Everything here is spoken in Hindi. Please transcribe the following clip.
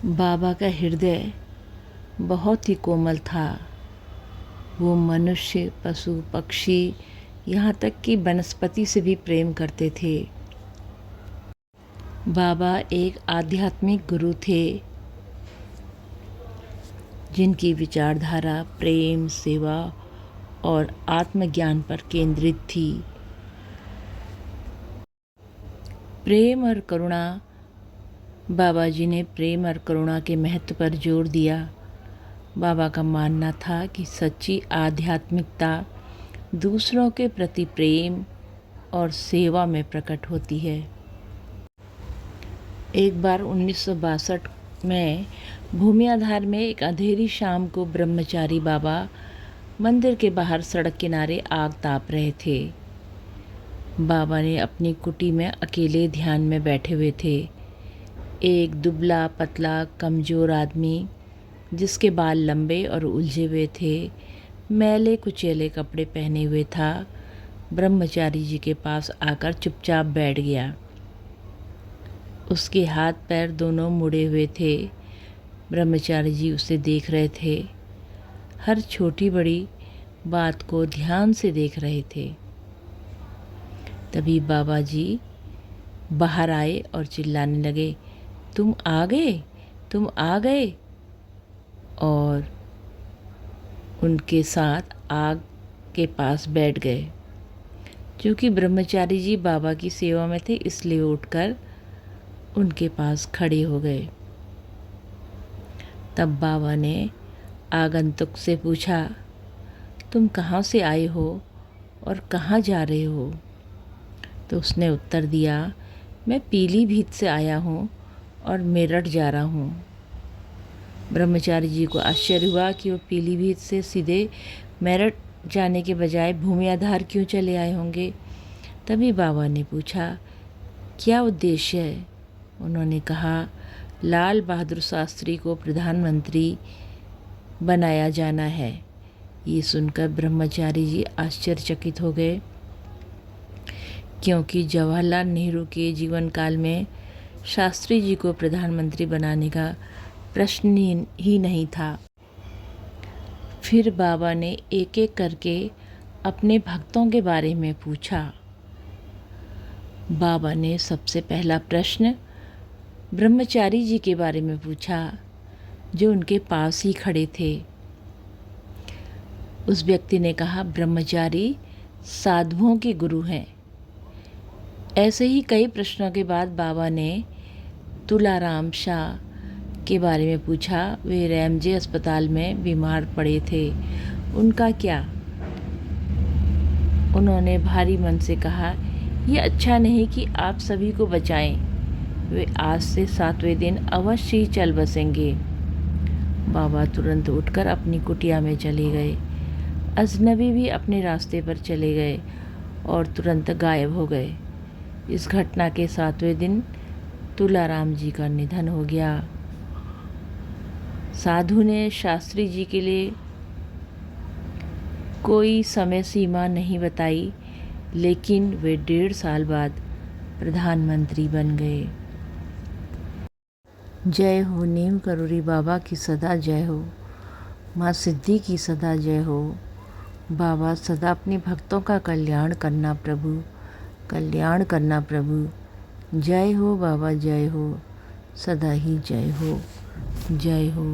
बाबा का हृदय बहुत ही कोमल था। वो मनुष्य, पशु, पक्षी, यहाँ तक कि वनस्पति से भी प्रेम करते थे। बाबा एक आध्यात्मिक गुरु थे जिनकी विचारधारा प्रेम, सेवा और आत्मज्ञान पर केंद्रित थी। प्रेम और करुणा। बाबा जी ने प्रेम और करुणा के महत्व पर जोर दिया। बाबा का मानना था कि सच्ची आध्यात्मिकता दूसरों के प्रति प्रेम और सेवा में प्रकट होती है। एक बार 1962 में भूमि आधार में एक अंधेरी शाम को ब्रह्मचारी बाबा मंदिर के बाहर सड़क किनारे आग ताप रहे थे। बाबा ने अपनी कुटी में अकेले ध्यान में बैठे हुए थे। एक दुबला पतला कमज़ोर आदमी जिसके बाल लंबे और उलझे हुए थे, मैले कुचैले कपड़े पहने हुए था, ब्रह्मचारी जी के पास आकर चुपचाप बैठ गया। उसके हाथ पैर दोनों मुड़े हुए थे। ब्रह्मचारी जी उसे देख रहे थे, हर छोटी बड़ी बात को ध्यान से देख रहे थे। तभी बाबा जी बाहर आए और चिल्लाने लगे, तुम आ गए, तुम आ गए। और उनके साथ आग के पास बैठ गए। क्योंकि ब्रह्मचारी जी बाबा की सेवा में थे, इसलिए उठकर उनके पास खड़े हो गए। तब बाबा ने आगंतुक से पूछा, तुम कहाँ से आए हो और कहाँ जा रहे हो? तो उसने उत्तर दिया, मैं पीलीभीत से आया हूँ और मेरठ जा रहा हूँ। ब्रह्मचारी जी को आश्चर्य हुआ कि वो पीलीभीत से सीधे मेरठ जाने के बजाय भूमि आधार क्यों चले आए होंगे। तभी बाबा ने पूछा, क्या उद्देश्य है? उन्होंने कहा, लाल बहादुर शास्त्री को प्रधानमंत्री बनाया जाना है। ये सुनकर ब्रह्मचारी जी आश्चर्यचकित हो गए, क्योंकि जवाहरलाल नेहरू के जीवन काल में शास्त्री जी को प्रधानमंत्री बनाने का प्रश्न ही नहीं था। फिर बाबा ने एक एक करके अपने भक्तों के बारे में पूछा। बाबा ने सबसे पहला प्रश्न ब्रह्मचारी जी के बारे में पूछा, जो उनके पास ही खड़े थे। उस व्यक्ति ने कहा, ब्रह्मचारी साधुओं के गुरु हैं। ऐसे ही कई प्रश्नों के बाद बाबा ने तुलाराम शाह के बारे में पूछा। वे रैमजे अस्पताल में बीमार पड़े थे, उनका क्या? उन्होंने भारी मन से कहा, ये अच्छा नहीं कि आप सभी को बचाएं। वे आज से 7वें दिन अवश्य ही चल बसेंगे। बाबा तुरंत उठकर अपनी कुटिया में चले गए। अजनबी भी अपने रास्ते पर चले गए और तुरंत गायब हो गए। इस घटना के 7वें दिन तुलाराम जी का निधन हो गया। साधु ने शास्त्री जी के लिए कोई समय सीमा नहीं बताई, लेकिन वे 1.5 साल बाद प्रधानमंत्री बन गए। जय हो नीम करोड़ी बाबा की सदा जय हो, माँ सिद्धि की सदा जय हो। बाबा सदा अपने भक्तों का कल्याण करना प्रभु, कल्याण करना प्रभु। जय हो बाबा, जय हो, सदा ही जय हो, जय हो।